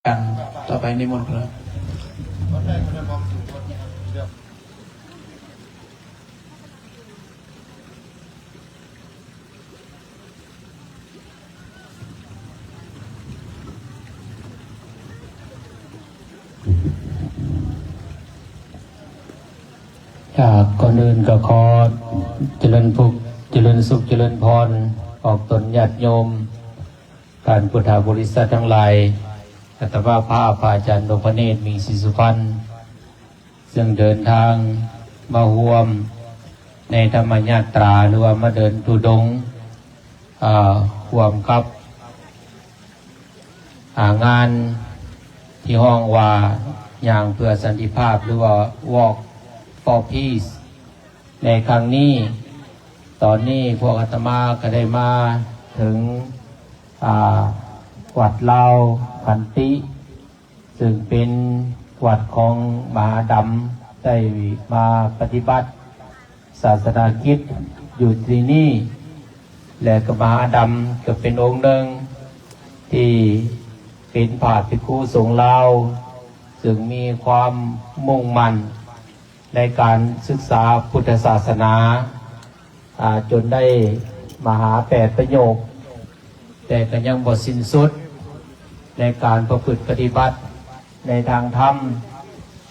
กันต่อไปนิมนต์ครับก่อนอื่นก็ขอเจริญภุกเจริญสุขเจริญพรออกตนญาติโยมการพุทธบริษัททั้งหลายอัตว่าพระอาจารย์นพเนตรมีศรีสุพรรณซึ่งเดินทางมาร่วมในธรรมญาตราหรือว่ามาเดินธุดงค์ร่วมกับงานที่ห้องว่าอย่างเพื่อสันติภาพหรือว่า Walk for Peace ในครั้งนี้ตอนนี้พวกอาตมาก็ได้มาถึงวัดลาวขันติซึ่งเป็นวัดของมหาดำได้มาปฏิบัติศาสนาคริสต์อยู่ที่นี่และก็มหาดำก็เป็นองค์หนึ่งที่เป็นผาภิกขุสงฆ์ลาวซึ่งมีความมุ่งมั่นในการศึกษาพุทธศาสนาจนได้มหา8 ประโยคแต่ก็ยังบ่สิ้นสุดในการประพฤติปฏิบัติในทางธรรม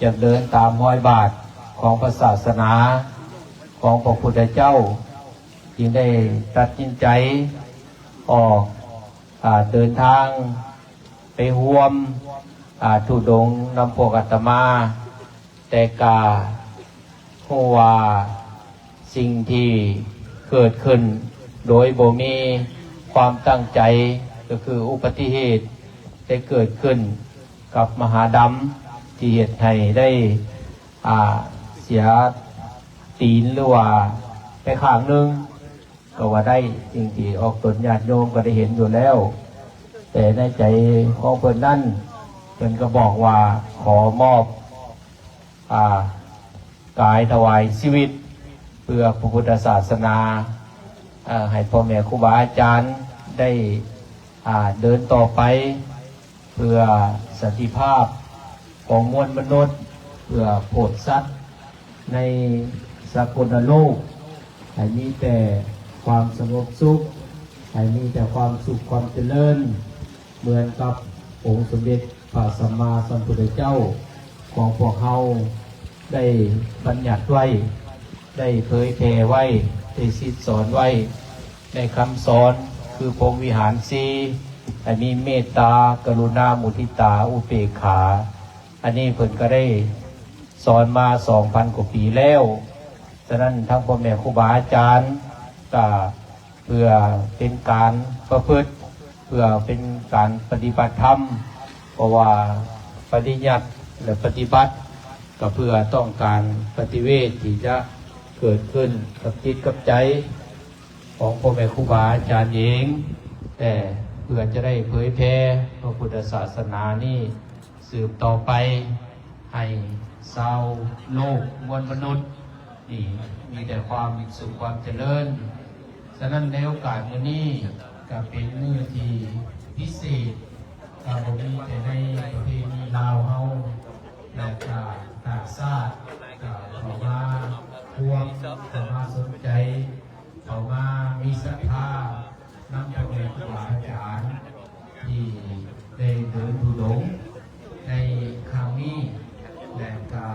จะเดินตามรอยบาทของพระศาสนาของพระพุทธเจ้าจึงได้ตัดสินใจออกเดินทางไปร่วมธุดงค์นำพวกอาตมาแต่กาเพราะว่าสิ่งที่เกิดขึ้นโดยบ่มีความตั้งใจก็คืออุบัติเหตุได้เกิดขึ้นกับมหาดำที่เหตุให้ได้เสียตีนหรือว่าไปข้างนึงก็ว่าได้สิ่งที่ออกตนญาติโยมก็ได้เห็นอยู่แล้วแต่ในใจของเพิ่นนั้นเพิ่นก็บอกว่าขอมอบกายถวายชีวิตเพื่อพระพุทธศาสนาให้พ่อแม่ครูบาอาจารย์ได้เดินต่อไปเพื่อสันติภาพของมวลมนุษย์เพื่อโปรดสัตว์ในสกลโลกให้มีแต่ความสงบสุขให้มีแต่ความสุขความเจริญเหมือนกับองค์สมเด็จพระสัมมาสัมพุทธเจ้าของพวกเราได้บัญญัติไว้ได้เผยแผ่ไว้ได้สั่งสอนไว้ในคำสอนคือพรหมวิหาร4ให้มีเมตตากรุณามุทิตาอุเบกขาอันนี้เพิ่นก็ได้สอนมา 2,000 กว่าปีแล้วฉะนั้นทั้งพ่อแม่ครูบาอาจารย์ก็เพื่อเป็นการประพฤติเพื่อเป็นการปฏิบัติธรรมเพราะว่าปฏิญัติและปฏิบัติก็เพื่อต้องการปฏิเวทที่จะเกิดขึ้นกับจิตกับใจของพ่อแม่ครูบาอาจารย์เองแต่เพื่อจะได้เผยแผ่พระพุทธศาสนานี้สืบต่อไปให้ชาวโลกมวลมนุษย์นี่มีแต่ความสุขความเจริญฉะนั้นในโอกาสมื้อนี้ก็เป็นมื้อที่พิเศษก็บ่มีแต่ในประเพณีลาวเฮาและก็ต่างชาติก็เข้ามาร่วมเข้ามาสนใจเข้ามามีศรัทธานำพ่อแม่ครูบาอาจารย์ที่ได้เดินธุดงค์ในครั้งนี้และก็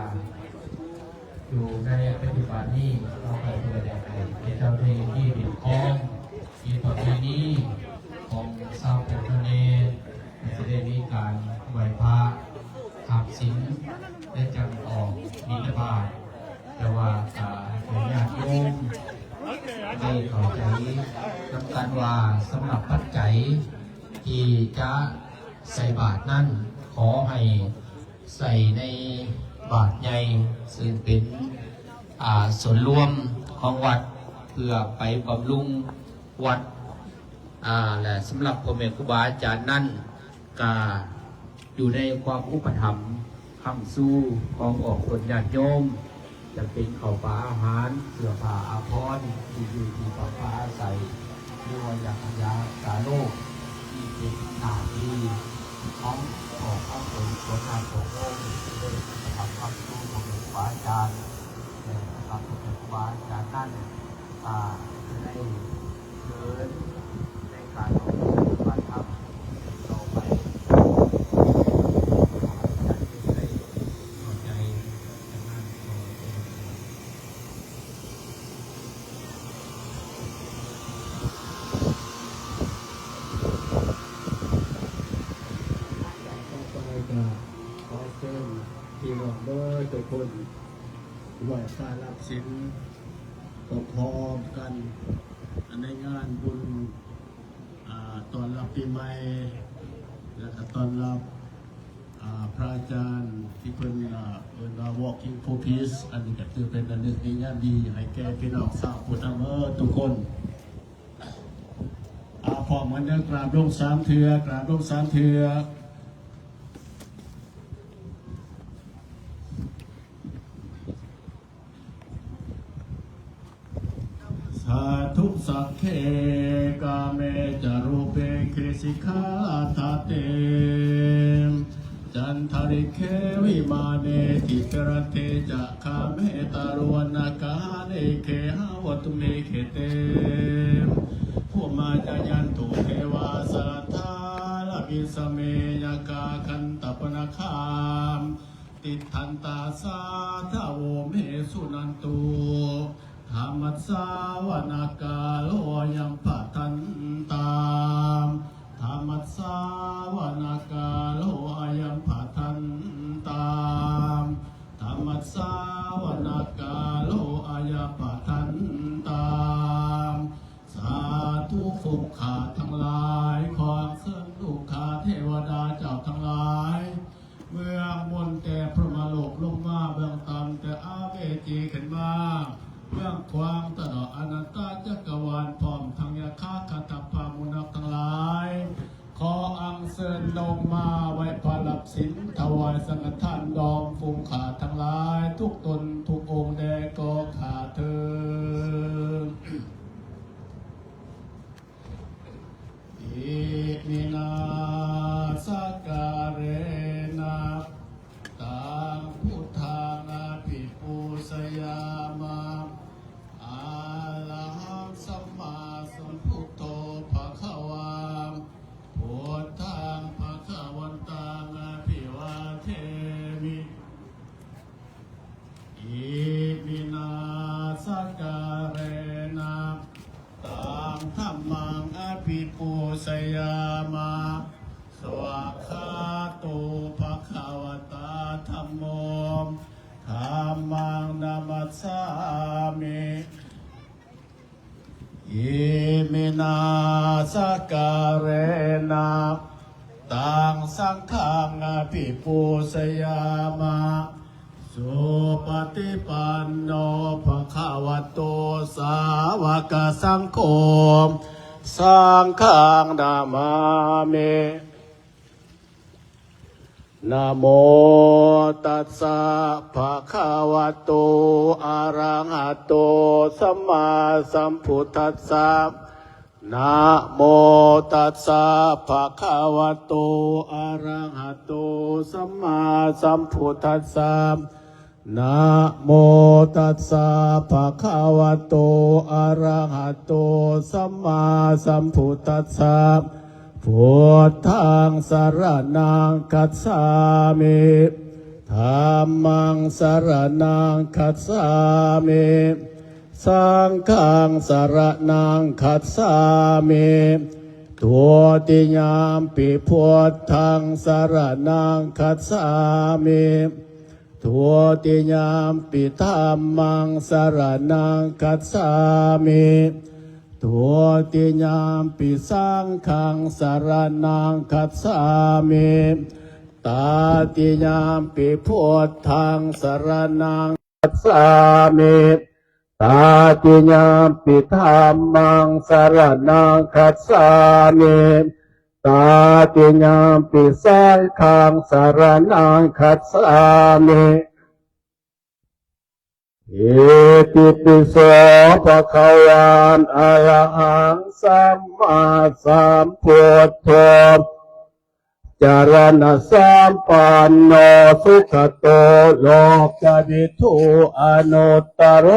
อยู่ในปฏิบัตินี้เราไปเพื่อได้ในเจ้าที่ที่เป็นของมีประเพณีของชาวพุทธเนรจะได้มีการไหว้พระขับศีลได้จำออกบิณฑบาตแต่ว่าญาติโยมได้เข้าใจสำคัญว่าสำหรับปัจจัยที่จะใส่บาตรนั้นขอให้ใส่ในบาตรใหญ่ซึ่งเป็นส่วนรวมของวัดเพื่อไปบำรุงวัดและสำหรับพ่อแม่ครูบาอาจารย์นั้นก็อยู่ในความอุปถัมภ์ค้ำสู้ของออกตนญาติโยมจะเป็นข้าวปลาอาหารเสื้อผ้าอาภรณ์ที่อยู่ที่ปลาอาศัยหรือว่าอยากยาสาโลกที่เป็นหน้าที่ของ ของเป็นคนงานของโลกได้ทำความรู้ของครูบาอาจารย์นะครับครูบาอาจารย์นั่นจะได้เดินในการของปฏิบัติธรรมต่อไปจะได้เข้าใจจากนั้นขอเชิญพี่น้องเด้อทุกคนไหว้พระรับศีลพร้อมกันในงานบุญตอนรับปีใหม่และก็ตอนรับพระอาจารย์ที่เพิ่นwalking for peace อันนี้ก็ถือเป็นอันหนึ่งที่งานดีให้แก่พี่น้องชาวพุทธทุกคนพร้อมกันเด้อกราบลงสามเทือกราบลงสามเทือสาธุสักเคกาเมจารุเปเคสิกาทาเตจันทริเควิมาเนติกรเตจะคาเมตารวนากาเนเคหาวตุเมเคเตผู้มาจายันตุเทวาสัทธาลวิสเมยกาคันตปนาคามติทันตาสาทาโวเมสุนันตุธรรมสาวนากาโลยังปะทันตามธรรมสาวนากาโลยังปะทันตามธรรมสาวนากาโลยังปะทันตามสาธุสุขาทั้งหลายขอเชิญลูกค้าเทวดาเจ้าทั้งหลายเมืองบนแต่พระมโลกลงมาเบื้องต่ำแต่อาเวจีขึ้นมาเรื่องความตลอดอนันตจักรวาลพร้อมทั้งยาคาคาตาพามุนักทั้งหลายขออังเชิญลงมาไว้พระรับศีลถวายสังฆทานดอมฟูงขาทั้งหลายทุกตนทุกองค์แด่ก็ขาเธออิมินาสการเรนะตังพุทธังอภิปูชยามะอะระหังสัมมาสัมพุทโธภะคะวาพุทธังภะคะวันตังอภิวาเทมิอิมินาสการเรนะตังธัมมังอภิปูชยามะสวากขาโตภะคะวตาธัมโมธัมมังนามัสสามิอิมินาสการเรนะตังสังฆังอภิปูชยามะสุปฏิปันโนภะคะวะโตสาวกสังโฆสังฆังนามามินะโมตัสสะภะคะวะโตอะระหะโตสัมมาสัมพุทธัสสะนะโมตัสสะภะคะวะโตอะระหะโตสัมมาสัมพุทธัสสะนะโมตัสสะภะคะวะโตอะระหะโตสัมมาสัมพุทธัสสะพุทธังสรณังคัจฉามิธัมมังสรณังคัจฉามิสังฆังสรณังคัจฉามิทุติยามปิพุทธังสรณังคัจฉามิทุติยามปิธัมมังสรณังคัจฉามิทุติยามปิสังฆังสรณังคัจฉามิตาติยามปิพุทธังสรณังคัจฉามิตาติยามปิธัมมังสรณังคัจฉามิตาติยามปิสังฆังสรณังคัจฉามิอิติปิโสภะคะวันอะระหังสัมมาสัมพุทโธจ ารณะสัมปันโนสุขโตโลกวิทูอนุตตโร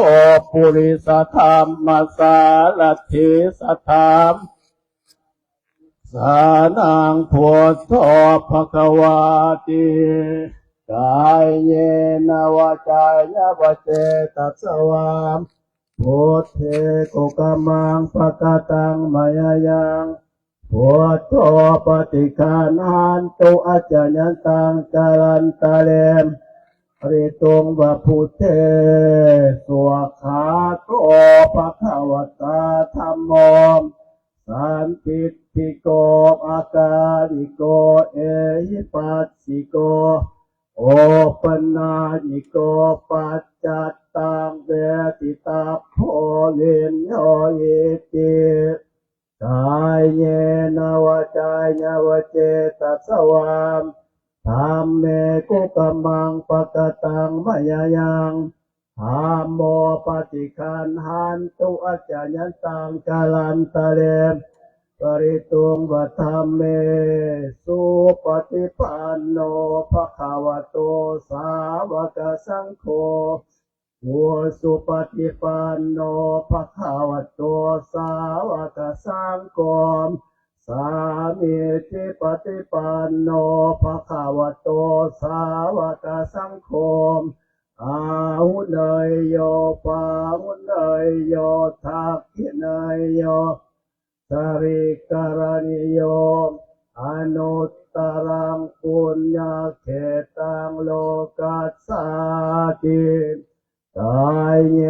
ปุริสธรรมสารถิสัทธามสานังพุทโธภควาติกายเยนวาจายาวเจตัสสวามพุทเทกุกมังปะกตังมายายังพุทโธปฏิคานันตุอาจายันตังกาลันตะเลมริตุงวะพุทเทสวะขาโตภควตาธัมโมสันติติโกอาการิโกเอหิปัสสิโกโอปนาญิโกปัจจัตตังเวทิตาโพเยนโยเยติกายเยนวาจายาวเจตัสสวามธัมเมกุกมังปะกตังมายายังธัมโมปฏิคันหันตุอาจายันตังกาลันตะเลมปริตุงวัฏัมเมสุปฏิปันโนภควโตสาวกสังโฆโอสุปฏิปันโนภควโตสาวกสังโฆสามีจิปฏิปันโนภควโตสาวกสังโฆอาหุเนยโยปาหุเนยโยทักขิเนยโยสริการณิโยอนุตตรังปุญญาเขตังโลกัสสาติกายเย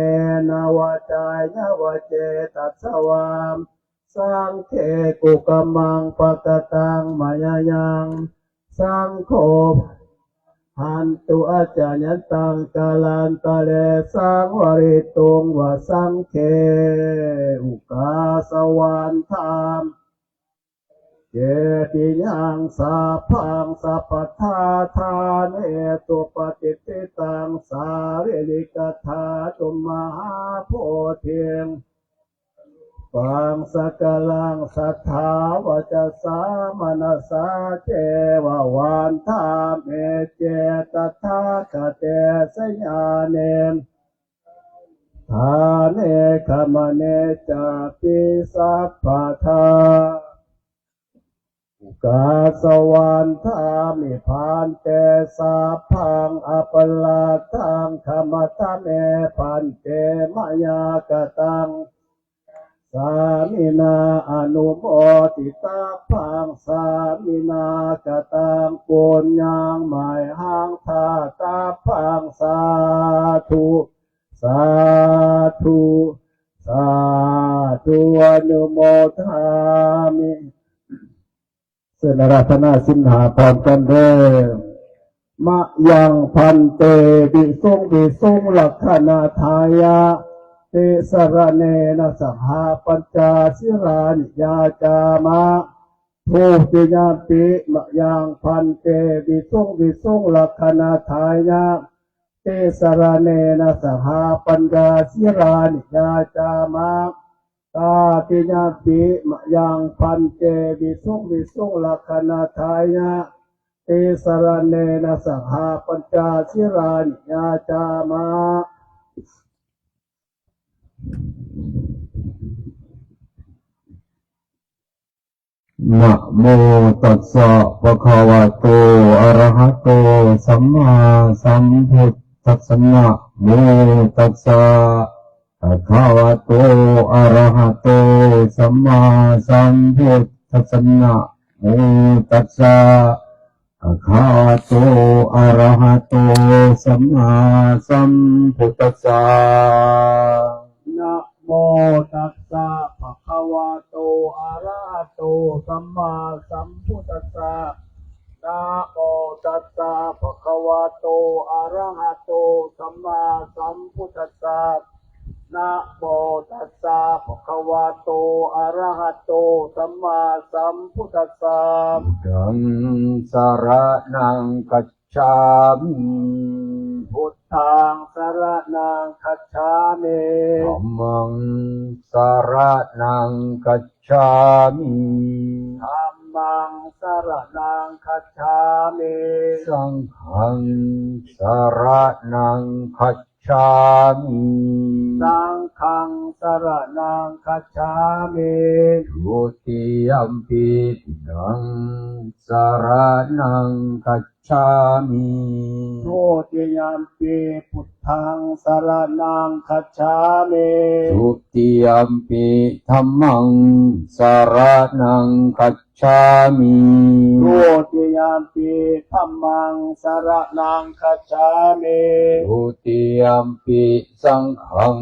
นวาจายาวเจตัสสวามสังเขกุกมังปะกตังมายายังสังโฆหันตุอาจายันตังกาลันตะเลสังวริตุงวะสังเขอุกาสวรรธามเจติยังสาพังสัพพทาทานเอตุปฏิติตังสาริลิกธาตุมหาโพธิงปังสกลังสัทธาวจสามนัสสาเจวะวันธาเมเจตถาคเตสยาเนมทาเนขมเนจาปิสัพพทากาสวรรธามิพานเตสาพังอปลาทังขมตะเมพันเตมายากตังสามินาอนุโมทิตาพังสามินากตังปุญญังหมายหังทาตาพังสาธุสาธุสาธุอนุโมทามิเสนาราธนาสินหาพร้อมกันเด้อมะยังพันเตวิสุงลักขณาทายะเตสรเนนะสหปัญจสิรานิยาจามะภูติญาปิมะยังพันเตวิสุงลักขณาทายะเตสรเนนะสหปัญจสิรานิยาจามะตาติญาปิมะยังพันเตวิสุงลักขณาทายะเตสรเนนะสหปัญจสิรานิยาจามะนะโมตัสสะภะคะวะโตอะระหะโตสัมมาสัมพุทธัสสะนะโมตัสสะภะคะวะโตอะระหะโตสัมมาสัมพุทธัสสะนะโมตัสสะภะคะวะโตอะระหะโตสัมมาสัมพุทธัสสะนะโมตัสสะภะคะวะโตอะระหะโตสัมมาสัมพุทธัสสะนะโมตัสสะภะคะวะโตอะระหะโตสัมมาสัมพุทธัสสะนะโมตัสสะภะคะวะโตอะระหะโตสัมมาสัมพุทธัสสะธัมสรณังคัจฉามิพุทธังสรณังคัจฉามิธัมมังสรณังคัจฉามิธัม มังสรณังคัจฉามิ สังฆังสรณังคัจฉามิ สังฆังสรณังคัจฉามิ ทุติยัมปิพุทธังสรณังคัจฉามิ ทุติยัมปิพุทธังสรณังคัจฉามิ ทุติยัมปิธัมมังสรณังคัจฉามิ ทุติยัมปิธัมมังสรณังคัจฉามิ ทุติยัมปิสังฆัง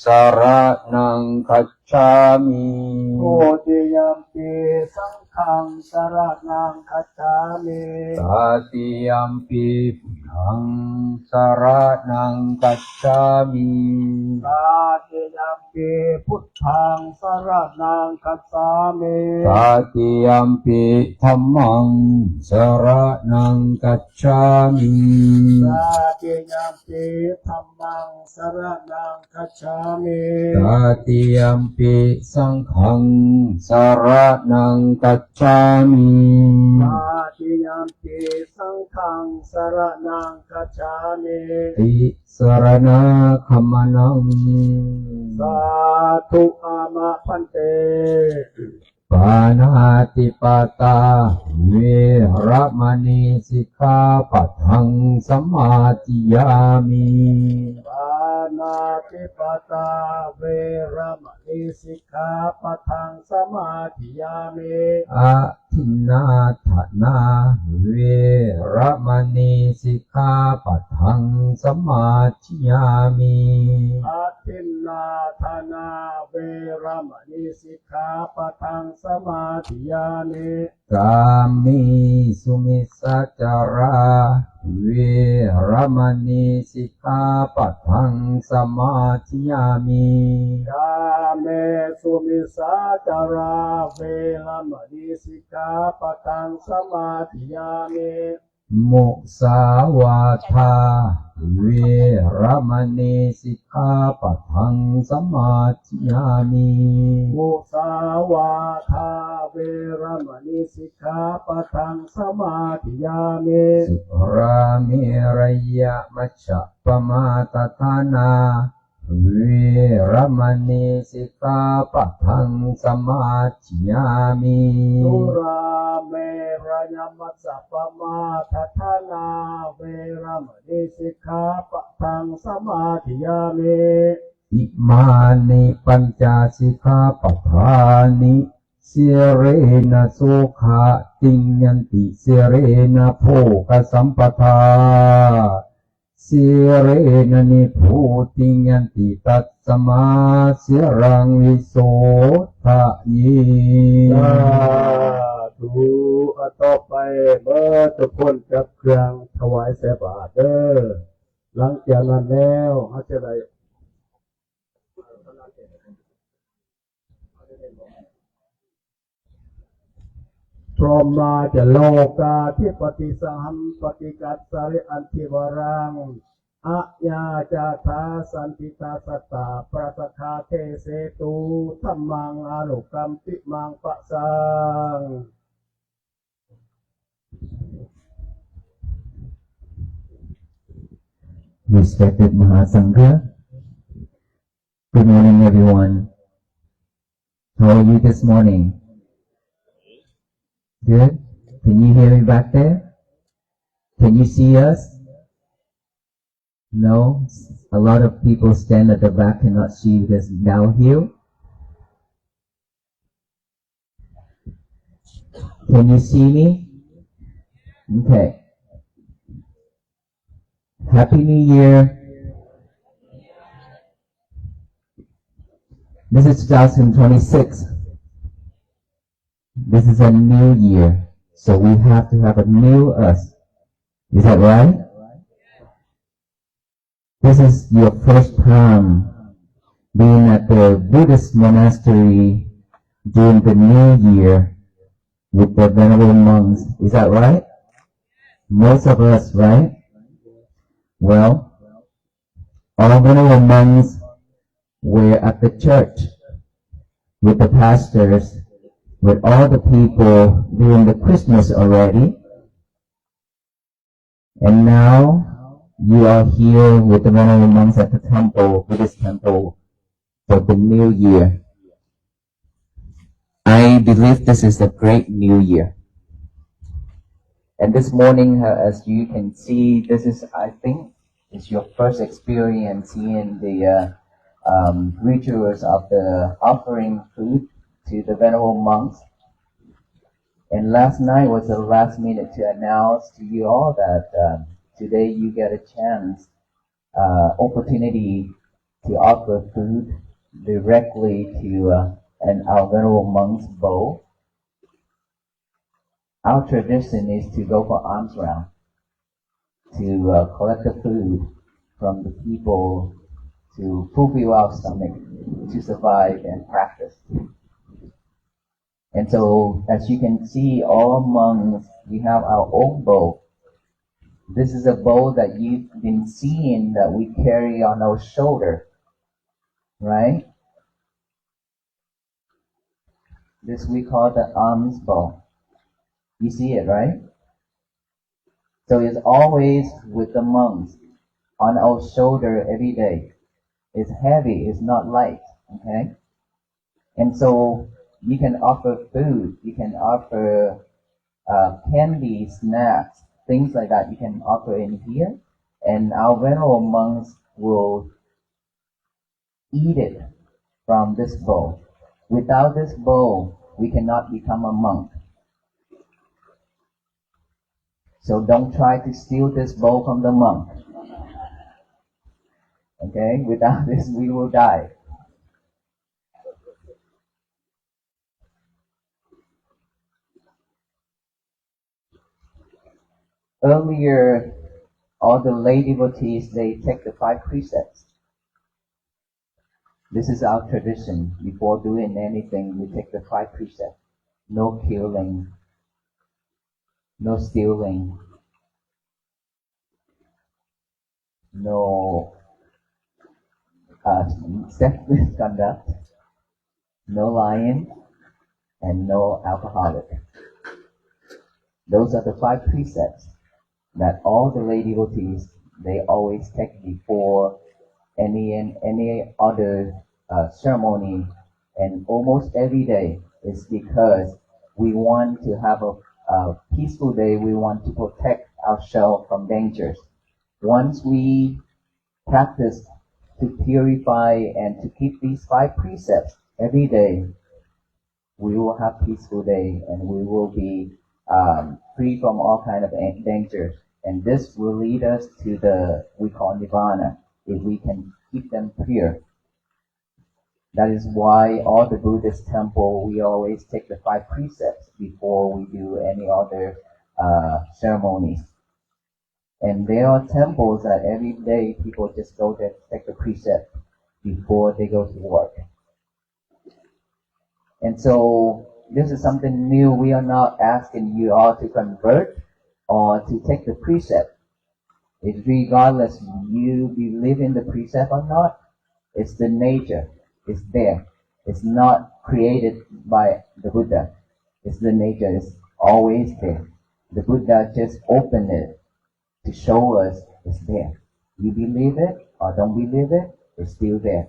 สรณังคัจฉามิ ทุติยัมปิสังฆังสรณังคัจฉามิ ตติยัมปิพุทธังสรณังคัจฉามิ ตติยัมปิพุทธังสรณังคัจฉามิ ตติยัมปิธัมมังสรณังคัจฉามิ ตติยัมปิธัมมังสรณังคัจฉามิ ตติยัมปิสังฆังสรณังคัจฉามิ ตติยัมปิสังฆังสรณังคัจฉามิ ติสรณะคัมมนัง สาธุอามะพันเต ปานาติปาตาเวระมณีสิกขาปัทังสมาธิยามิ ปานาติปตาเวรมณีสิกขาปะทังสมาธิยามิ อะทินนาทนาเวระมณีสิกขาปัทังสมาธิยามิ อาทินนาธนาเวรมณีสิกขาปะทังสมาธิยามิ กามิสุมิสาจาราเวระมณีสิกขาปัทังสมาธิยามิ กาเมสุมิสาจาราเวรมณีสิกขาปะทังสมาธิยามิ มุสาวาทาเวระมณีสิกขาปัทังสมาธิยามิ มุสาวาทาเวรมณีสิกขาปะทังสมาธิยามิ สุราเมรยะมัชฌะปมาตทานาเวระมณีสิกขาปัทังสมาธิยามิ สุราเมรยมัสสะปมาทัฏฐานาเวรมณีสิกขาปะทังสมาธิยามิ อิมานิปัญจสิกขาปทานิเสเรนะโสขะติงยันติเสเรนะโภคสัมปทาเสเรนะนิภูติงยันติตัสสมาเสรังวิโสทะเย สาธุต่อไปเมื่อทุกคนจับเครื่องถวายใส่บาตรเด้อหลังจากนั้นแล้วเขาจะได้พร้อมมาจะโลกาที่ปฏิสัมปฏิกัสสาริอันทิวรังอะยาจาทาสันติตาสตตาปราสคาเทเสตุธัมมังอนุกรรมปิมังปะสัง Respected Mahasangha, good morning everyone. How are you this morning? Good? Can you hear me back there? Can you see us? No? A lot of people stand at the back cannot see you guys now here. Can you see me? Okay. Happy New Year. This is 2026. This is a new year. So we have to have a new us. Is that right? This is your first time being at the Buddhist monastery during the new year with the venerable monks. Is that right? Most of us, right? Well, all venerable monks were at the church with the pastors with all the people during the Christmas already. And now you are here with the venerable monks at the temple, Buddhist temple, for the new year. I believe this is a great new year. And this morning, as you can see, this is, I think, is your first experience seeing the rituals of the offering food to the venerable monks. And last night was the last minute to announce to you all that today you get a chance, opportunity to offer food directly to our venerable monk's bowl. Our tradition is to go for alms round, to collect the food from the people to fulfill our stomach, to survive and practice. And so, as you can see, all monks, we have our own bowl. This is a bowl that you've been seeing that we carry on our shoulder, right? This we call the alms bowl. You see it, right? So it's always with the monks on our shoulder every day. It's heavy, it's not light, okay? And so you can offer food, you can offer candy, snacks, things like that you can offer in here. And our venerable monks will eat it from this bowl. Without this bowl, we cannot become a monk. So don't try to steal this bowl from the monk. Okay? Without this, we will die. Earlier, all the lay devotees, they take the 5 precepts. This is our tradition. Before doing anything, we take the 5 precepts. No killing, no stealing, no sexual misconduct, no lying, and no alcoholic. Those are the 5 precepts that all the lay devotees, they always take before any other ceremony, and almost every day is because we want to have a peaceful day. We want to protect ourselves from dangers. Once we practice to purify and to keep these 5 precepts every day, we will have peaceful day and we will be free from all kind of dangers. And this will lead us to the, we call nirvana, if we can keep them pure. That is why all the Buddhist temple, we always take the 5 precepts before we do any other ceremonies. And there are temples that every day people just go there to take the precept before they go to work. And so this is something new. We are not asking you all to convert or to take the precept. It's regardless you believe in the precept or not, it's the nature. It's there. It's not created by the Buddha. It's the nature. It's always there. The Buddha just opened it to show us it's there. You believe it or don't believe it, it's still there.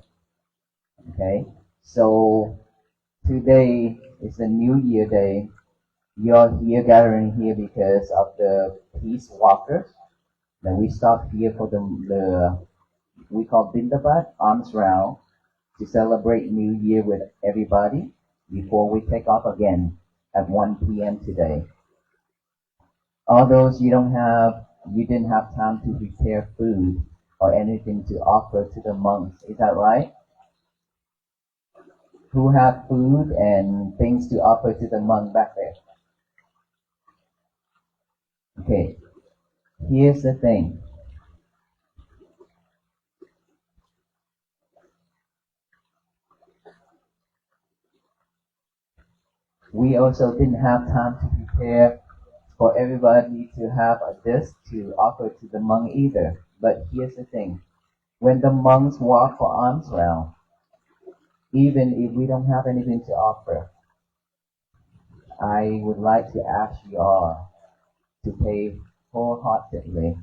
Okay? So today is the New Year day. You're here gathering here because of the peace walkers. Then we stop here for the we call Bindabat, alms round, to celebrate New Year with everybody before we take off again at 1 p.m. today. All those you didn't have time to prepare food or anything to offer to the monks. Is that right? Who have food and things to offer to the monk back there? Okay. Here's the thing. We also didn't have time to prepare for everybody to have a dish to offer to the monk either. But here's the thing. When the monks walk for alms round, even if we don't have anything to offer, I would like to ask you all to pay wholeheartedly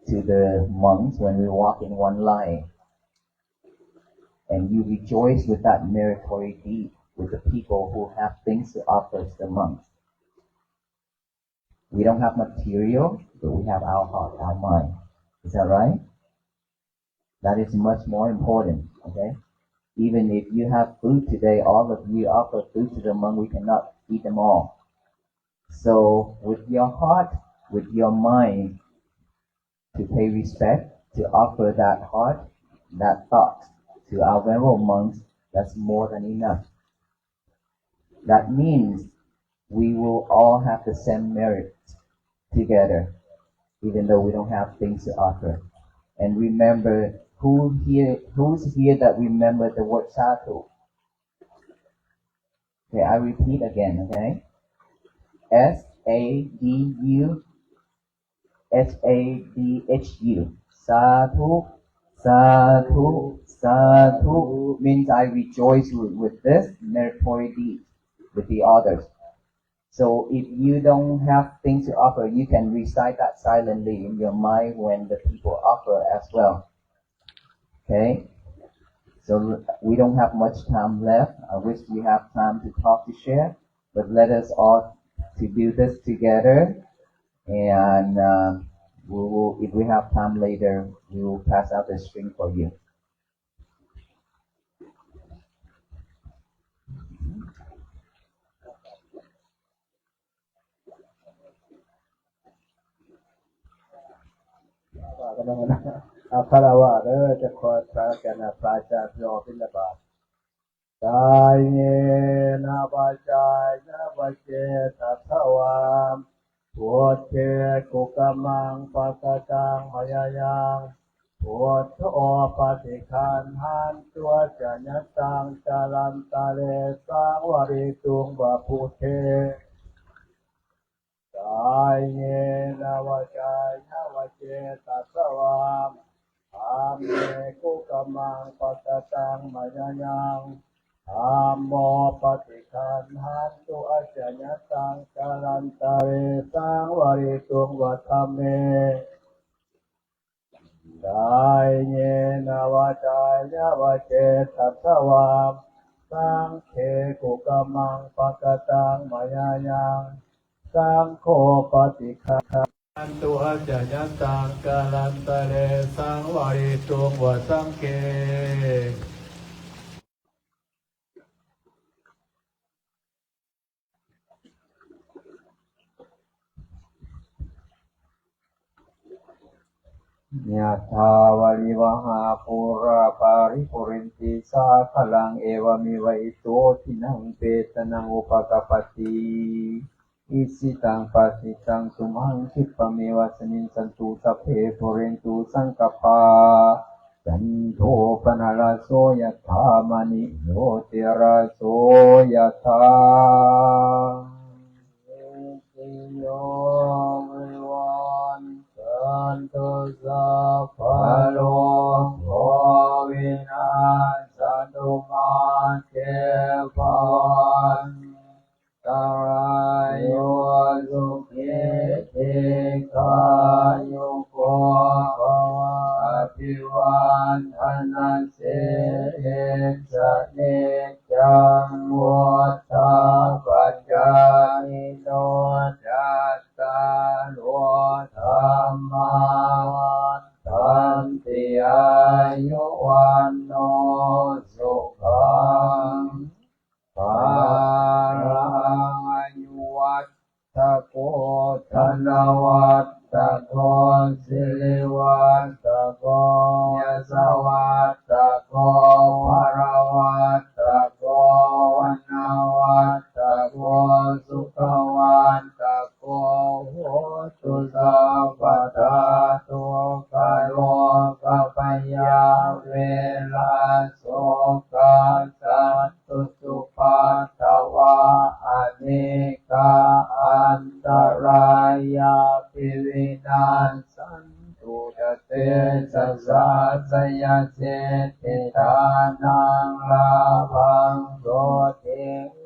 to the monks when we walk in one line, and you rejoice with that meritorious deed with the people who have things to offer to the monks. We don't have material, but we have our heart, our mind. Is that right? That is much more important, okay? Even if you have food today, all of you offer food to the monk, we cannot eat them all. So with your heart, with your mind, to pay respect, to offer that heart, that thought to our venerable monks, that's more than enough. That means we will all have the same merit together, even though we don't have things to offer. And remember, who's here that remember the word sadhu? Okay, I repeat again, okay? S-A-D-U H-A-D-H-U. Sadhu, sadhu, sadhu means I rejoice with this meritorious deed with the others. So if you don't have things to offer, you can recite that silently in your mind when the people offer as well. Okay? So we don't have much time left. I wish we have time to talk, to share, but let us all to do this together. And we will, if we have time later, we will pass out the string for you.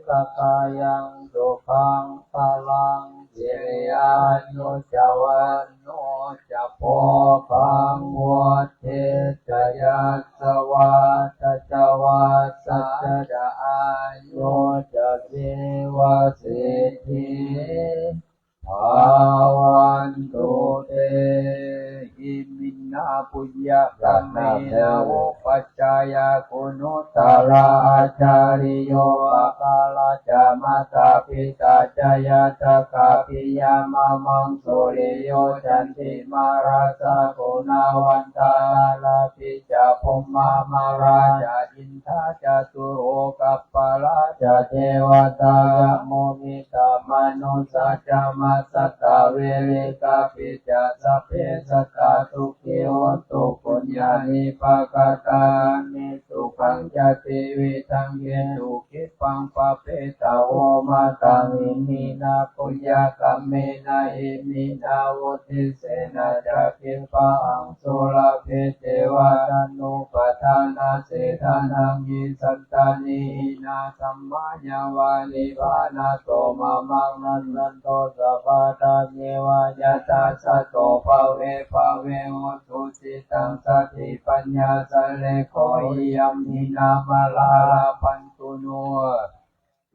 กกายังสุขังพลังเจริญานุจวันโนจะโพคังวัฏเทจยัสสวาตจวัสสัจจะอายุจะเทวสิทธิภาวันตุเตอิมินาปุญญกรรมเมนะอุปัจจายคุณุตตะอาจาริโยอาคาลจามาตาปิตาจายาตกาปิยามะมังสุริโยจันติมาราสะกุณาวันตาลาปิจาภมมามาราจาอินทาจาตุโรกัปปะราจาเทวตายะโมมิตามนุสัจจามาสัตตาเวริกาปิจาสัพเพสัตตาทุกขิโหตุปุญญานิปะกตานิสุขังจติวิทังเยตุขิปังปะเปตาโอมาตังอิมินาปุญญากรรมเมนะอิมินาวุติเสนะจักขิปังสุรเพเทวานุปัฏฐานาเสธานังยิสัตตานินาสัมมาญาวานิวานาโตมะมังนันนันโตสัพพะตาเยวายะตาสัตโตภะเวโหตุสิตังสติปัญญาสะเลโคยัมมินามาลาปันตุโน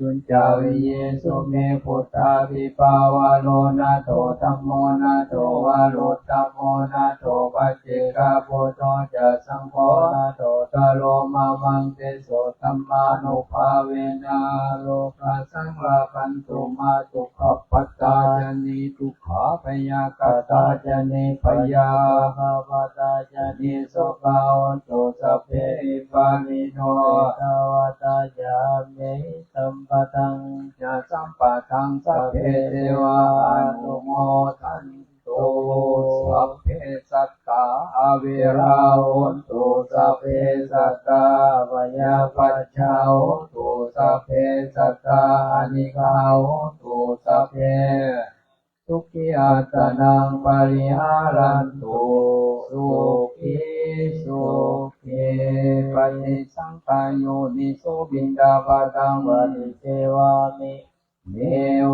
จุนจาวิเยสุเมพุทธาภิปาวาโลนาโตธัมโมนาโตวาโลธัมโมนาโตปัจเจกาโพโตจะสังโฆนาโตตะโลมามังเตโสธัมมานุภาเวนะโลกัสสังลาคันตุมาตุขปัตตาจานิทุกขาพยากตาจานิพยาภาวตาจานิโสกาโอตุสัพเพปานิโนทวตาจามิสัมปตังจะสัมปทังสัพเพเทวานุโมทันตุสัพเพสัตตาอเวราโหตุสัพเพสัตตาวยาปัจจาโหตุสัพเพสัตตาอนิกาโหตุสัพเพทุกขิอัตนังปริหารันตุสุขีสุขีปฏิสังขารโยนิโสบินดาบาตังวันิเทวามิเน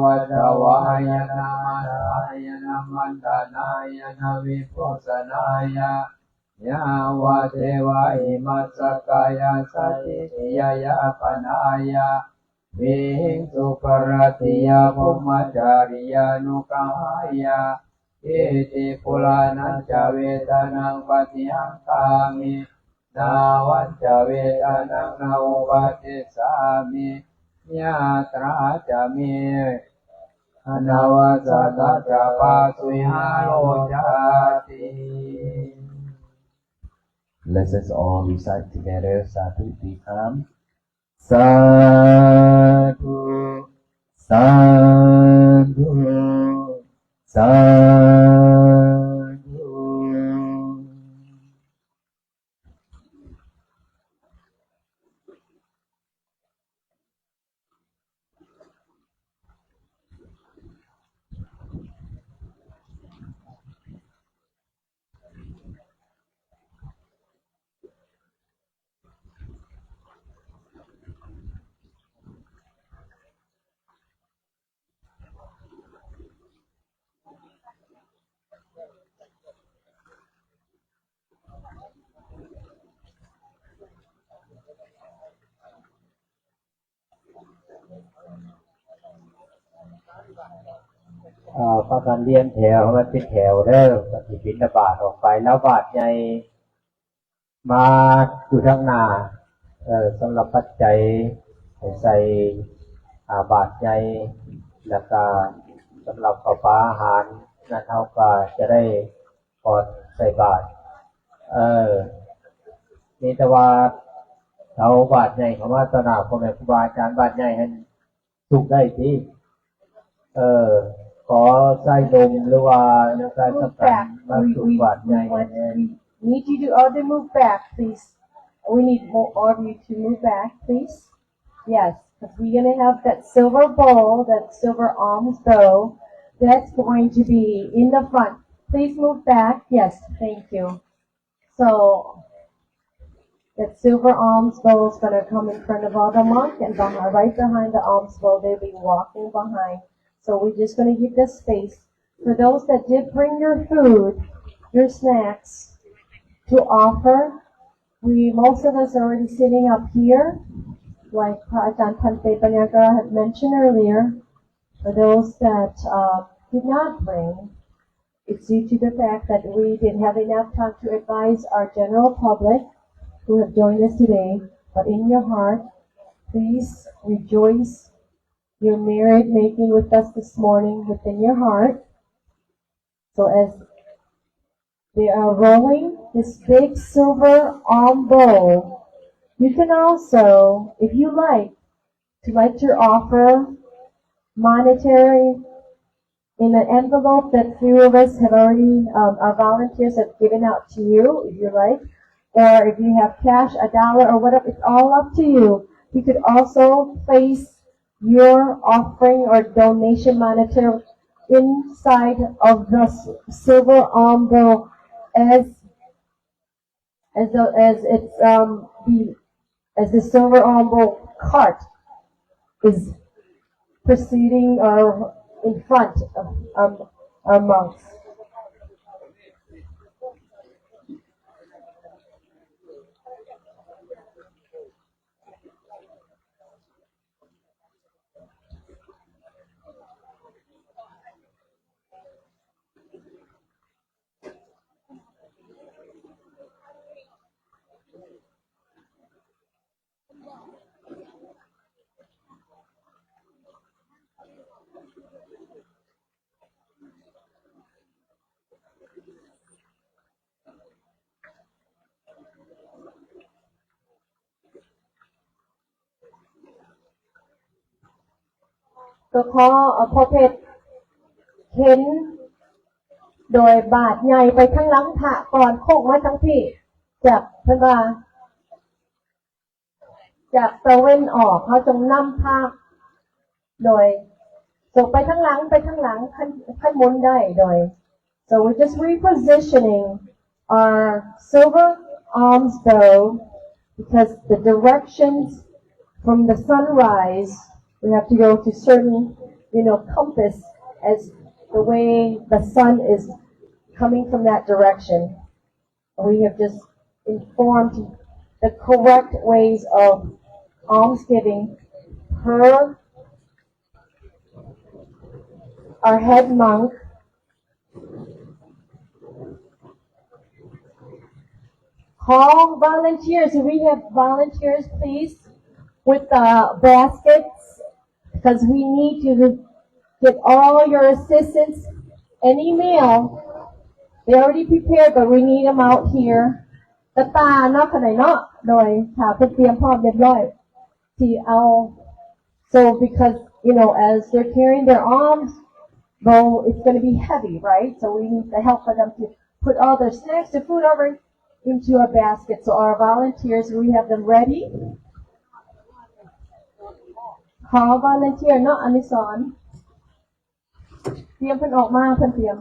วัตวายนามาายนามันตานายนาวิโพสนายายาวะเทวะอิมัสสกายาสัตติยายาปนายาวิหิงสุปรติยาภุมจาริยานุกายาอิติปุรานัญจเวทานังปฏิหังคามินาวันจเวทานังนาอุปาทิสามิยาตราจะมีอนาวาสตาจะปาสุยหาโลจาติ Let us all recite together Sadhu Tikam. Sadhu, Sadhu, Sadhu.พากันเรียนแถวมันเป็นแถวเด้อปฏิบิณฑบาตออกไปแล้วบาทใหญ่มาอยู่ทางหน้าสำหรับปัจจัยให้ใส่บาทใหญ่แล้วก็สำหรับข้าวปลาอาหารนั่นเท่าก็จะได้ก่อนใส่บาทนี่แต่ว่าเขาบาทใหญ่เขาว่าตนาพ่อแม่ครูบาอาจารย์บาทใหญ่ให้สุกได้ที่ขอใส่ดมหรือว่าใส่สักการมาสุกบาทใหญ่ Need you to all to move back, please. We need more of you to move back, please. Yes, because we're gonna have that silver bowl, that silver alms bowl. That's going to be in the front. Please move back. Yes, thank you. So That silver alms bowl is going to come in front of all the monk, and right behind the alms bowl, they'll be walking behind. So we're just going to give the space for those that did bring your food, your snacks, to offer. Most of us are already sitting up here, like Ajahn Khanti had mentioned earlier. For those that did not bring, it's due to the fact that we didn't have enough time to advise our general public who have joined us today. But in your heart, please rejoice your merit making with us this morning within your heart. So as they are rolling this big silver alm bowl, you can also, if you like, to offer monetary in an envelope that few of us have already, our volunteers have given out to you, if you like. Or if you have cash, $1 or whatever, it's all up to you. You could also place your offering or donation monetary inside of the silver alm bowl as the silver alm bowl cart is proceeding or in front of our monks.ก็ขอพ่อเพชรเห็นโดยบาทใหญ่ไปทั้งหลังพระก่อนโคกมาทั้งพี่จากเพิ่นว่าจากตะเวนออกเขาจงนำพาโดยส่งไปทั้งหลังขั้นหมุนได้โดย so we're just repositioning our silver alms bowl because the directions from the sunrise we have to go to certain compass as the way the sun is coming from that direction. We have just informed the correct ways of almsgiving per our head monk. Call volunteers. If we have volunteers, please, with baskets, because we need to get all your assistance. Any meal, they already prepared, but we need them out here. ตาตาเนาะขนาดเนาะโดยถ้าเพิ่นเตรียมพร้อมเรียบร้อยที่เอา so because as they're carrying their arms bowl, it's going to be heavy, right? So we need the help for them to put all their snacks and food over into a basket. So our volunteers, we have them ready. Call volunteer เนาะอนิสรณ์เตรียมเพิ่นออกมาเพิ่นเตรียม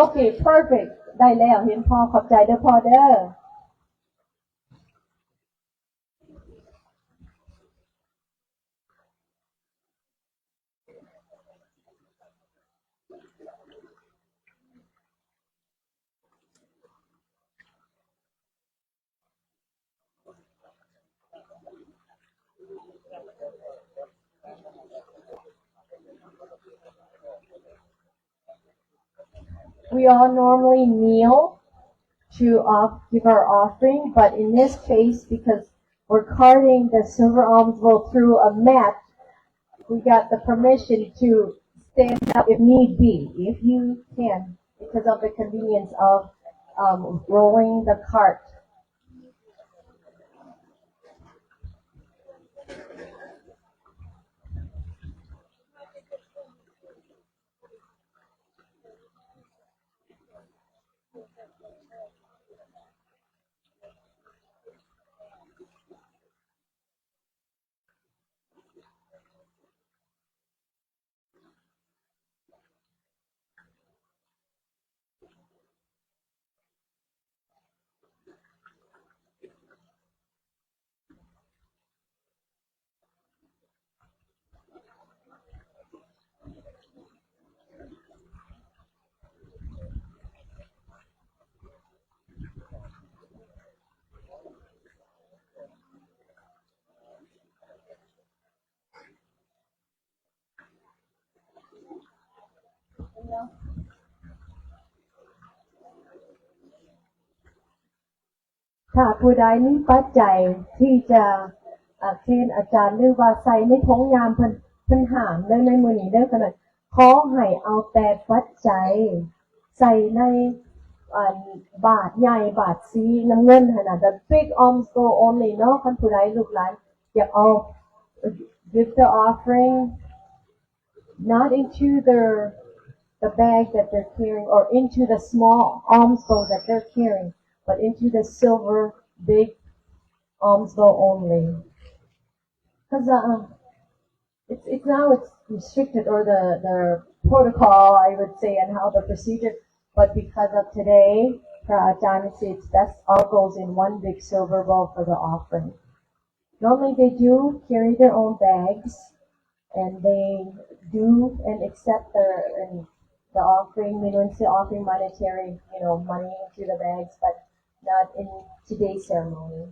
Okay, perfect. ได้แล้วเห็นพ่อขอบใจเด้อพ่อเด้อ We all normally kneel to give our offering, but in this case, because we're carting the silver alms bowl through a mat, we got the permission to stand up if need be, if you can, because of the convenience of rolling the cart. ถ้าผู้ใดมีปัจจัยที่จะเทรนอาจารย์หรือว่าใส่ในท้องยามเพิ่นหามเด้อในมื้อนี้เด้อขนาดขอให้เอาแต่ปัจจัยใส่ในบาทใหญ่บาทสีน้ำเงินขนาด the big alms go only เนาะคันผู้ใดลูกหลานอยากเอา give the offering not into the bag that they're carrying or into the small alms bowl that they're carrying but into the silver big alms bowl only because it's now it's restricted or the protocol I would say and how the procedure but because of today Ajahn says that's all goes in one big silver bowl for the offering. Normally they do carry their own bags and they do and accept the offering, the offering monetary, money into the bags, but not in today's ceremony.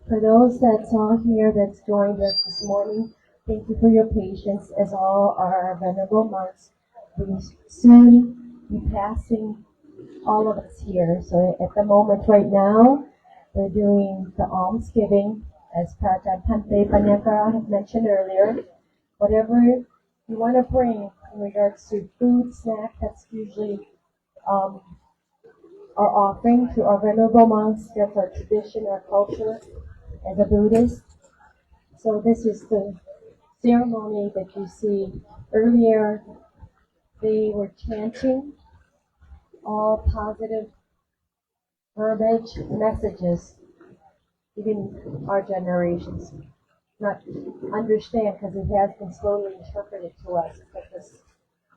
For those that's all here that's joined us this morning, thank you for your patience as all our venerable monks will soon be passing all of us here. So at the moment right now, we're doing the alms-giving as Prajat Pante Panyakara had mentioned earlier. Whatever you want to bring in regards to food, snack, that's usually our offering to our venerable monks. That's our tradition, our culture as a Buddhist. So this is the ceremony that you see earlier. They were chanting all positive verbiage messages, even our generations not understand because it has been slowly interpreted to us. But this,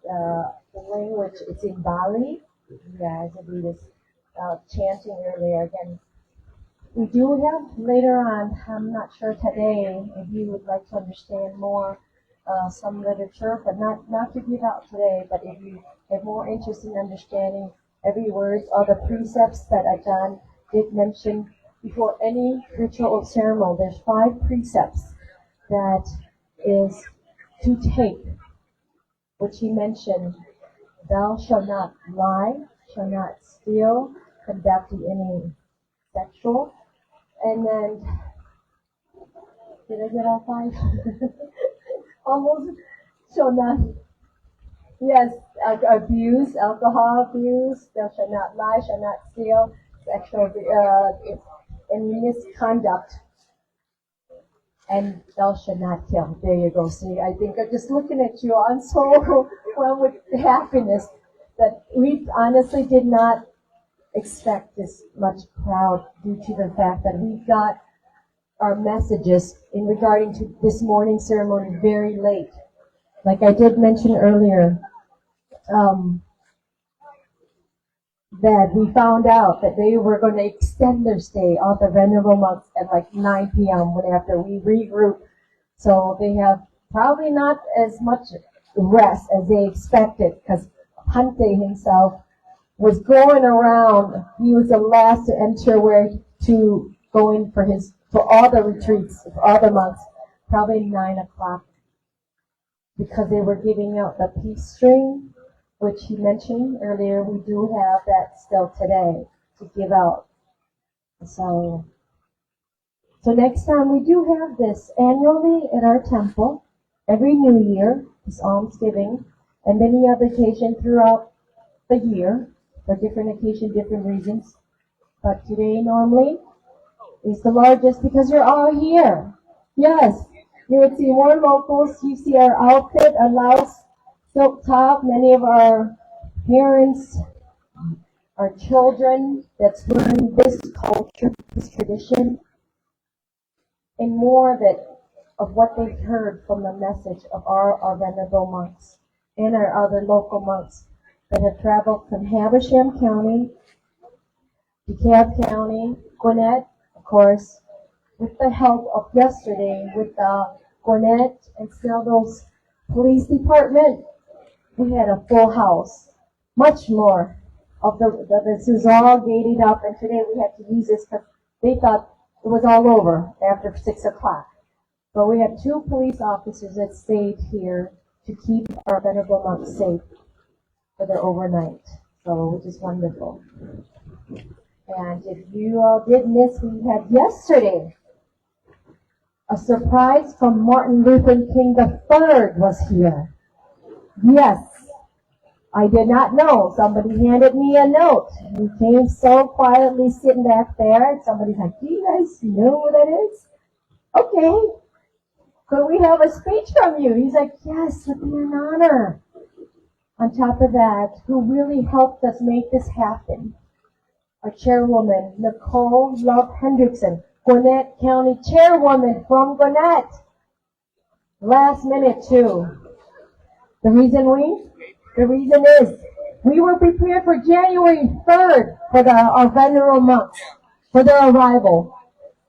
the language, it's in Bali. Yeah, as a Buddhist, chanting earlier again. We do have later on, I'm not sure today, if you would like to understand more some literature, but not to give out today, but if you have more interest in understanding every word, all the precepts that Ajahn did mention before any ritual or ceremony, there's 5 precepts that is to take, which he mentioned. Thou shalt not lie, shall not steal, conduct any sexual. And then, did I get all 5? Almost. Shall not, yes, abuse, alcohol abuse, thou shalt not lie, shall not steal, sexual, and misconduct, and thou shalt not kill. There you go. See, I think I'm just looking at you, I'm so well with happiness that we honestly did not expect this much crowd due to the fact that we got our messages in regarding to this morning ceremony very late. Like I did mention earlier, um, that we found out that they were going to extend their stay of the venerable monks at like 9 p.m. when after we regroup. So they have probably not as much rest as they expected because Khanti himself was going around. He was the last to enter where to go in for all the retreats, for all the monks, probably 9 o'clock because they were giving out the peace string, which he mentioned earlier. We do have that still today to give out. So next time we do have this annually at our temple, every New Year, this Alms-giving, and many other occasions throughout the year, for different occasions, different reasons. But today normally is the largest because you're all here. Yes, you would see more locals. You see our outfit, our blouse, silk top, many of our parents, our children that's learning this culture, this tradition, and more of what they've heard from the message of our venerable monks and our other local monks that have traveled from Habersham County, DeKalb County, Gwinnett, of course, with the help of yesterday with the Gwinnett and Shellville Police Department. We had a full house, much more of this was all gated up, and today we had to use this because they thought it was all over after 6 o'clock. But we had 2 police officers that stayed here to keep our venerable monks safe for their overnight. So, which is wonderful. And if you all did miss, we had yesterday a surprise from Martin Luther King III was here. Yes, I did not know. Somebody handed me a note. He came so quietly sitting back there. Somebody's like, do you guys know what that is? Okay. Could we have a speech from you? He's like, yes, it would be an honor. On top of that, who really helped us make this happen? Our chairwoman, Nicole Love Hendrickson, Gwinnett County chairwoman from Gwinnett. Last minute too. The reason is we were prepared for January 3rd for our venerable monks, for their arrival.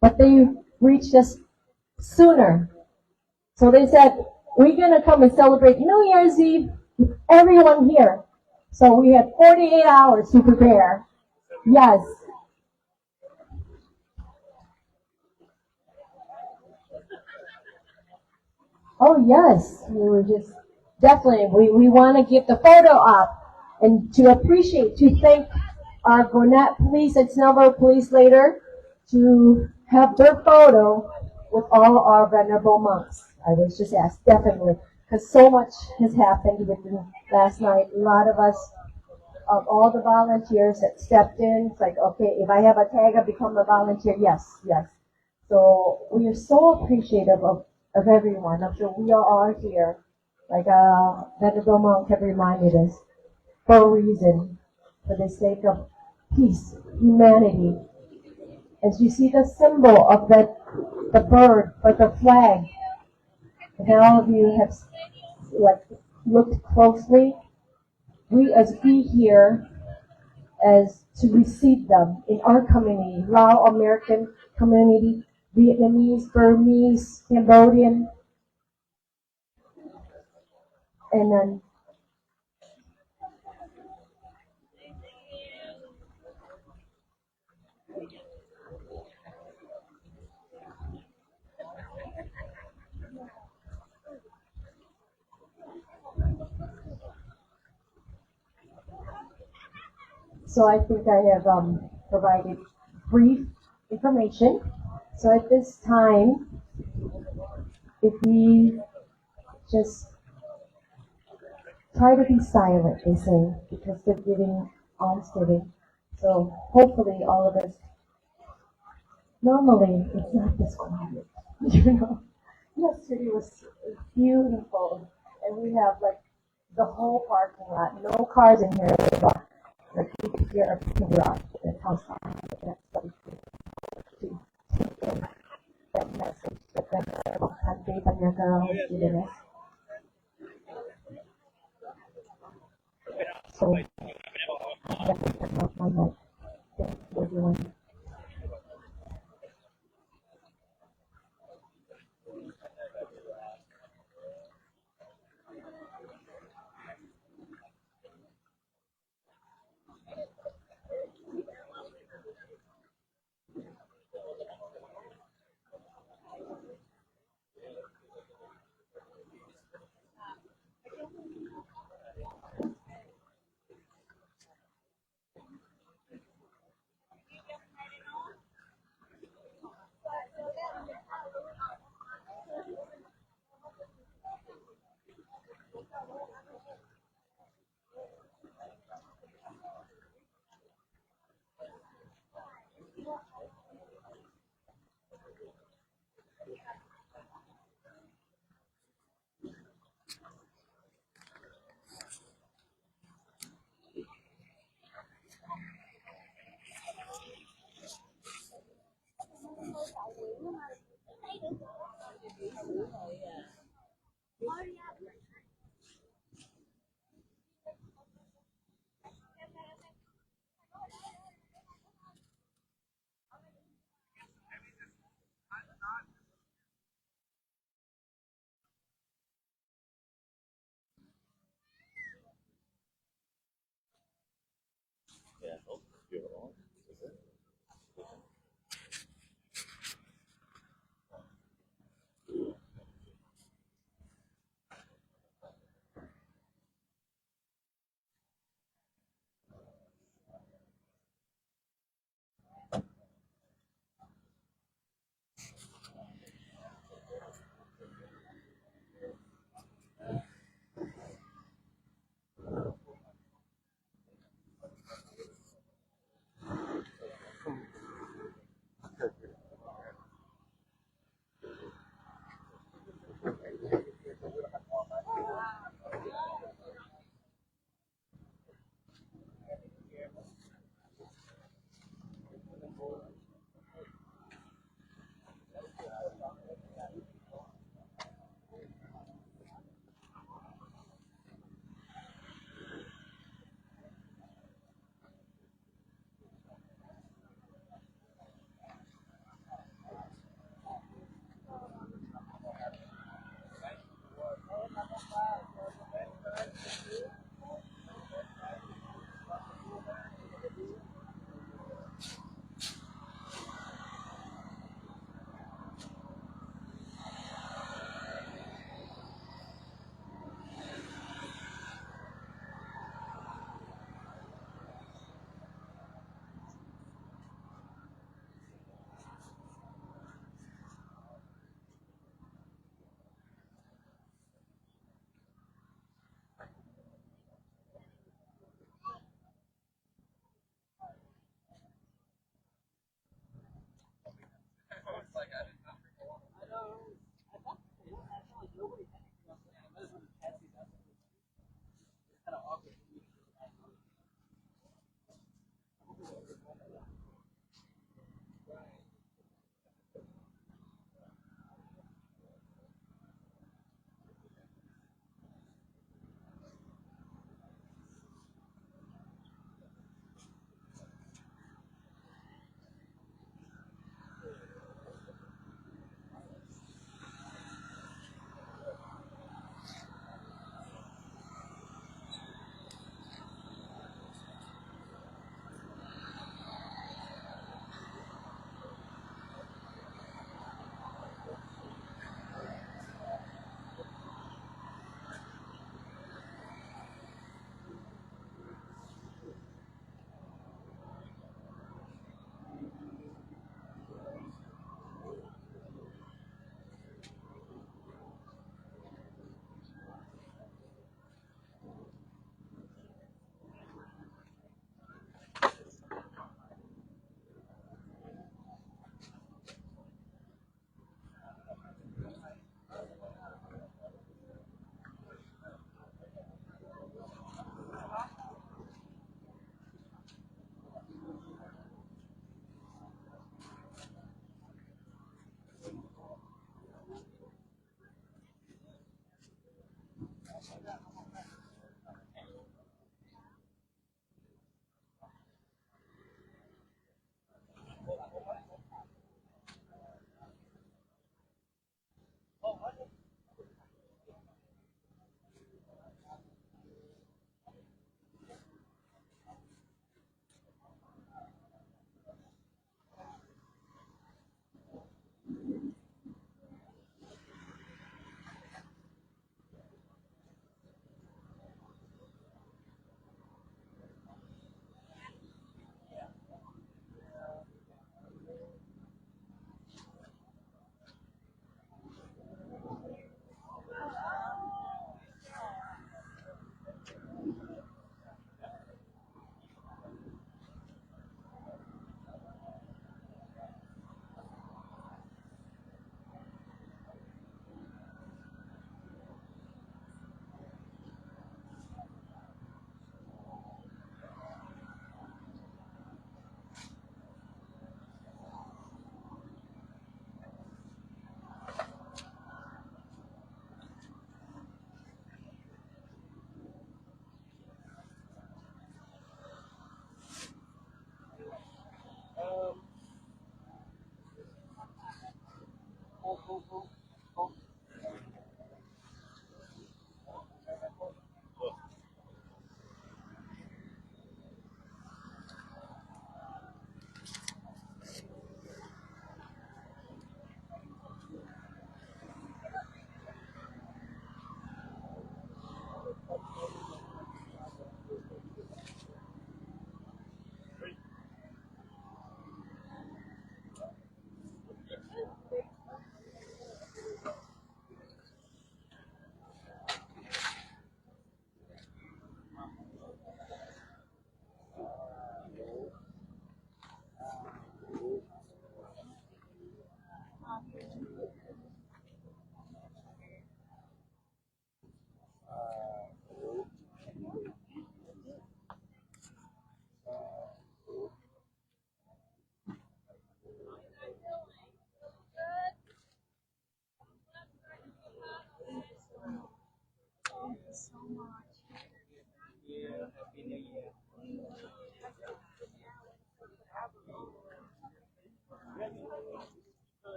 But they reached us sooner. So they said, we're going to come and celebrate New Year's Eve with everyone here. So we had 48 hours to prepare. Yes. Oh, yes. We were just definitely, we want to get the photo up and to appreciate, to thank our Gwinnett Police and Shellville Police later to have their photo with all our venerable monks. I was just asked, definitely, because so much has happened within last night. A lot of us, of all the volunteers that stepped in, it's like, okay, if I have a tag, I become a volunteer. Yes, yes. So we are so appreciative of everyone. I'm sure we all are here. Like Venerable Monk have reminded us, for a reason, for the sake of peace, humanity. As you see the symbol of the bird, or the flag, and all of you have looked closely. We here as to receive them in our community, Lao American community, Vietnamese, Burmese, Cambodian, and then so I think I have provided brief information. So at this time, if we just try to be silent, they say, because they're giving almsgiving. So hopefully all of us, normally it's not this quiet, you know. Yesterday was beautiful, and we have like the whole parking lot, no cars in here. The people here are people out the house. That's what we do to take in that message that Khanti Panyaka given us. So, that is not my mic. Thank you, everyone.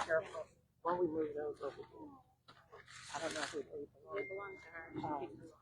Careful. While we move those over here. I don't know who they belong to her.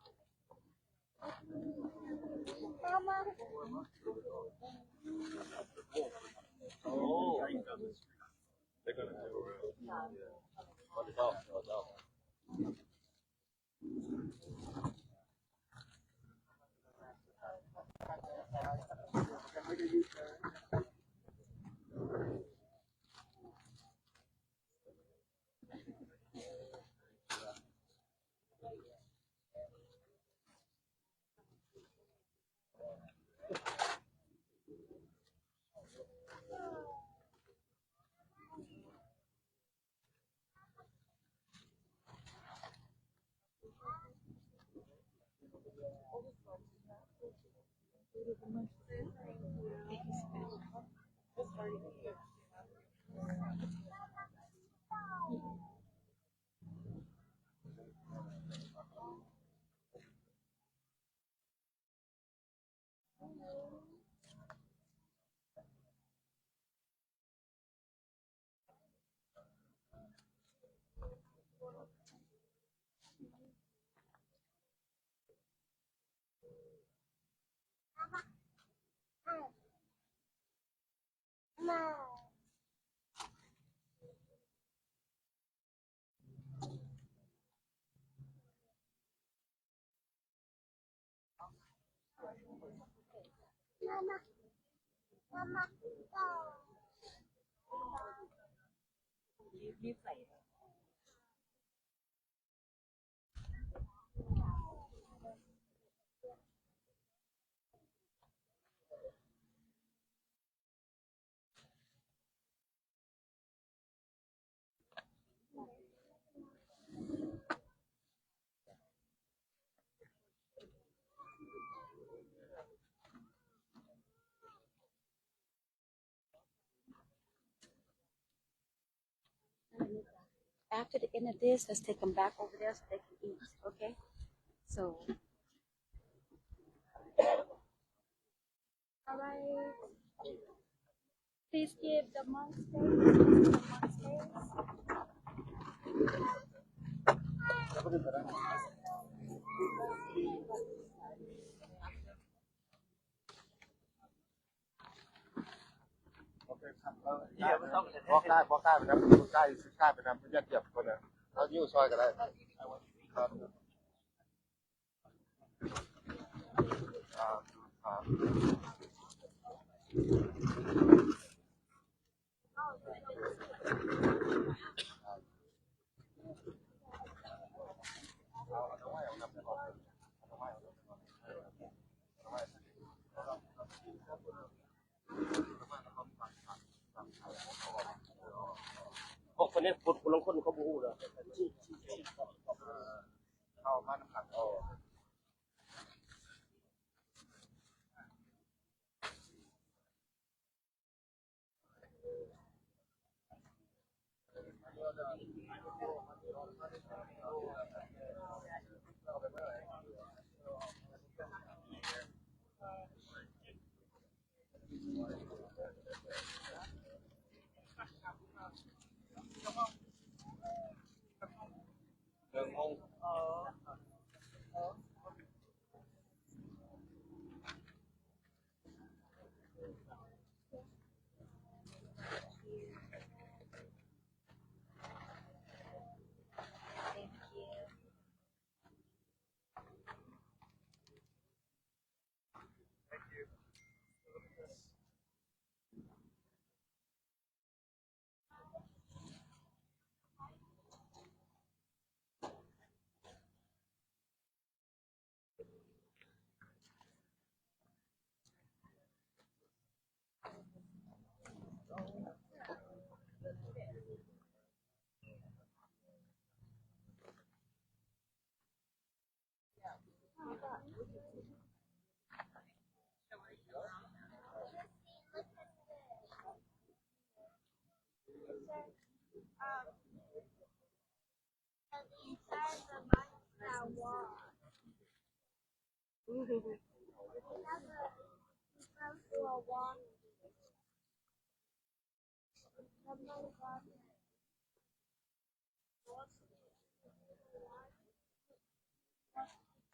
After the end of this, let's take them back over there so they can eat. Okay? So, all right. Please give the monk space. The monk space. บอกได้ไปนะใกล้ไปนะไม่ยัดเยียดคนนะเรายิ้วซอยกันได้พวกคนนี้คนลงคนเขาบู๊เลยเข้ามาน้ำขัง inside the monster wall. We have a wall.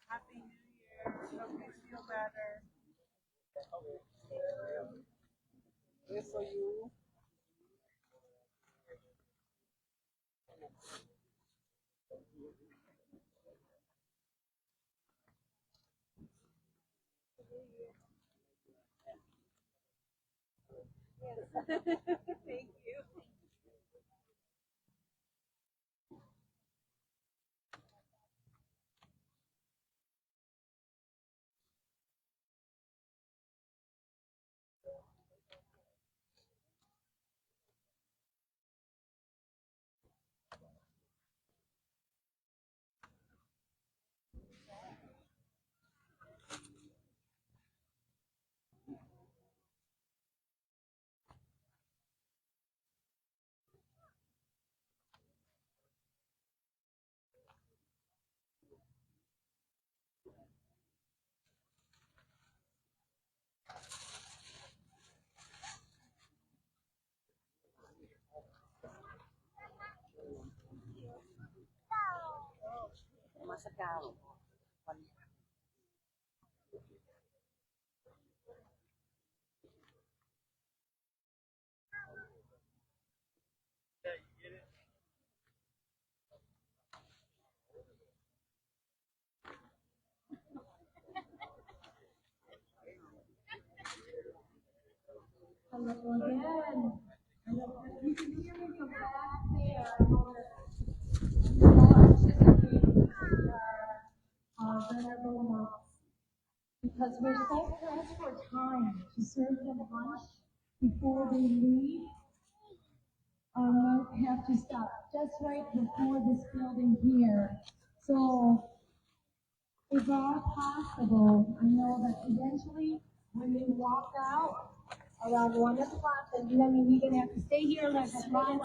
Happy New Year. Hope you feel better. This for you. Thank you. Masagaw. Hello again. You can hear me from back there. Venerable monks. Because we're so pressed for time to serve them lunch before they leave, our monk have to stop just right before this building here. So, if all possible, I know that eventually when we walk out around 1 o'clock, then we're going to have to stay here like a month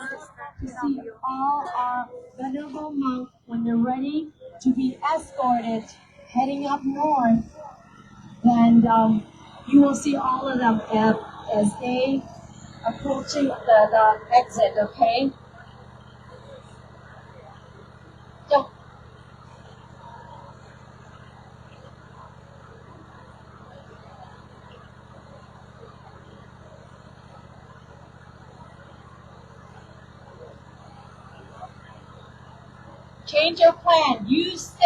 to see all our venerable monks when they're ready to be escorted heading up north. And you will see all of them as they approaching the exit, okay? So, change your plan. You stay.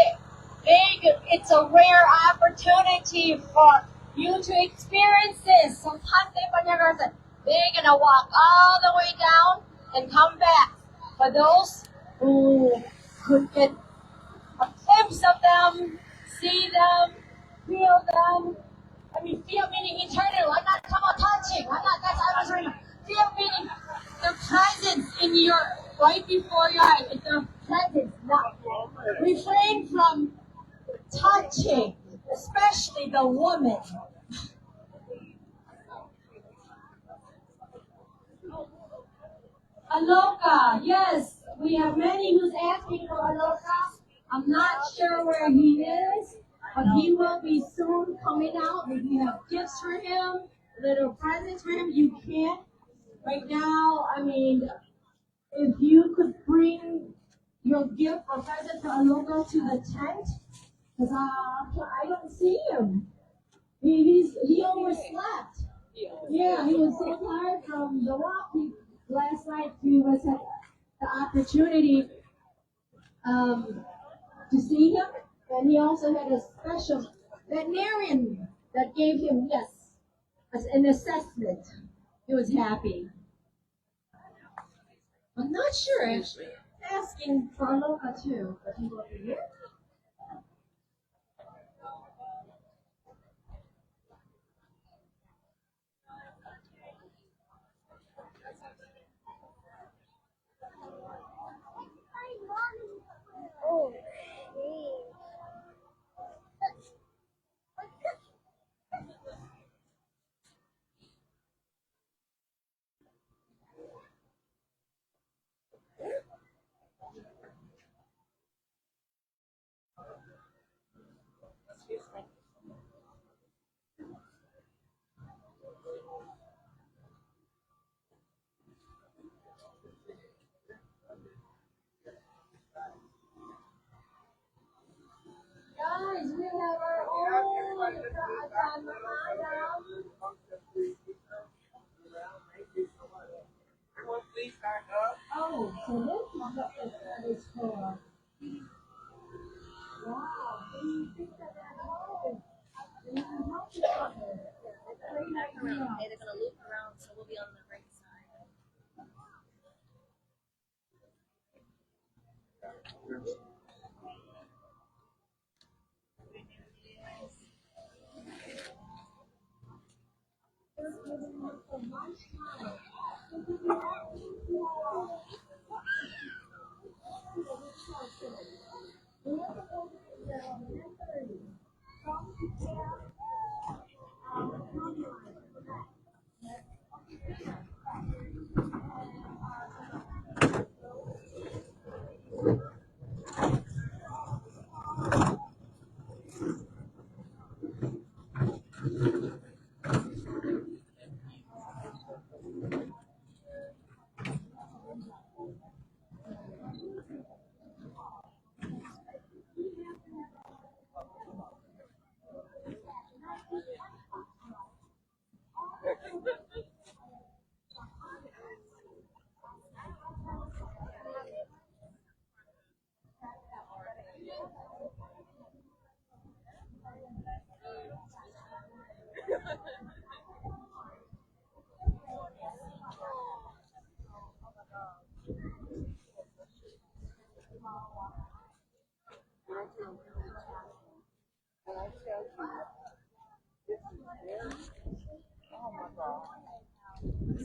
It's a rare opportunity for you to experience this. So they're gonna walk all the way down and come back. For those who could get a glimpse of them, see them, feel them. I mean, feel meaning eternal. I'm not talking about touching. I was reading. Feel meaning the presence in your, right before your eyes. It's the presence. Not refrain from touching, especially the woman. Aloka, yes, we have many who's asking for Aloka. I'm not sure where he is, but he will be soon coming out. If you have gifts for him, little presents for him, you can. Right now, I mean, if you could bring your gift or present to Aloka to the tent, because I don't see him. He overslept. Yeah, he was so tired from the walk. Last night he was had the opportunity to see him, and he also had a special veterinarian that gave him an assessment. He was happy. I'm not sure actually. Asking for Aloka too, but he will be here. Oh, Hey, they're gonna loop around, so we'll be on the right side.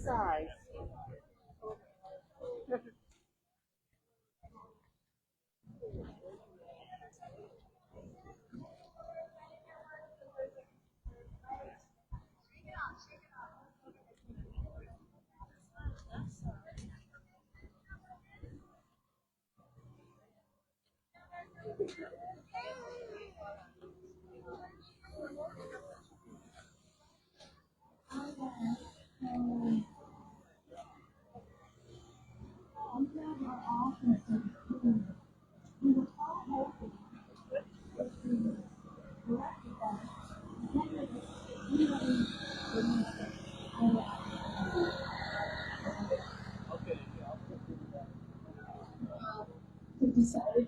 Size. decided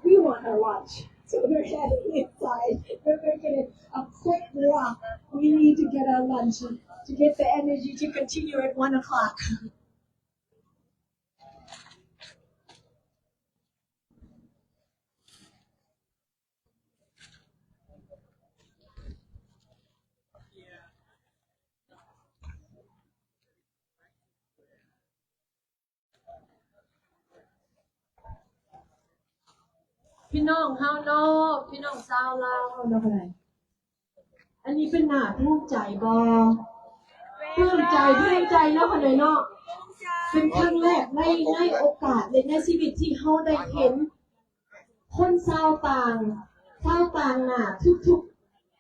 we want our lunch. So we're heading inside. We're making it a quick walk. We need to get our lunch to get the energy to continue at 1 o'clock. พี่น้องเฮาเนาะพี่น้องชาวลาวเฮาเนาะเพิ่นน่ะอันนี้เป็นหน้าภูมิใจบ่ภูมิใจเนาะเพิ่นเนาะเป็นครั้งแรกในโอกาสในชีวิตที่เฮาได้เห็นคนชาวต่างน่ะทุก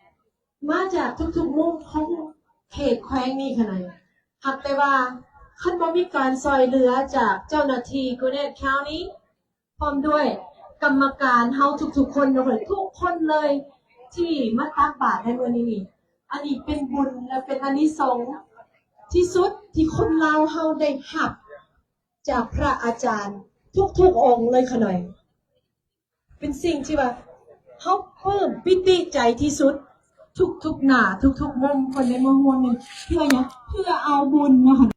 ๆมาจากทุกๆมุมของเขตแขวงนี้ค่ะน่ะหักแต่ว่าคันบ่มีการช่วยเหลือจากเจ้าหน้าที่กูเนตคาวนี้พร้อมด้วยกรรมการเฮาทุกๆคนเนาะทุกคนเลยที่มาตักบาตรในวันนี้นี่อันนี้เป็นบุญและเป็นอานิสงส์ที่สุดที่คนลาวเฮาได้รับจากพระอาจารย์ทุกๆองค์เลยค่ะหน่อยเป็นสิ่งที่ว่าเฮาปลื้มปิติใจที่สุดทุกๆหน้าทุกๆมุมคนในเมืองนี้เพื่อเอาบุญเนาะค่ะ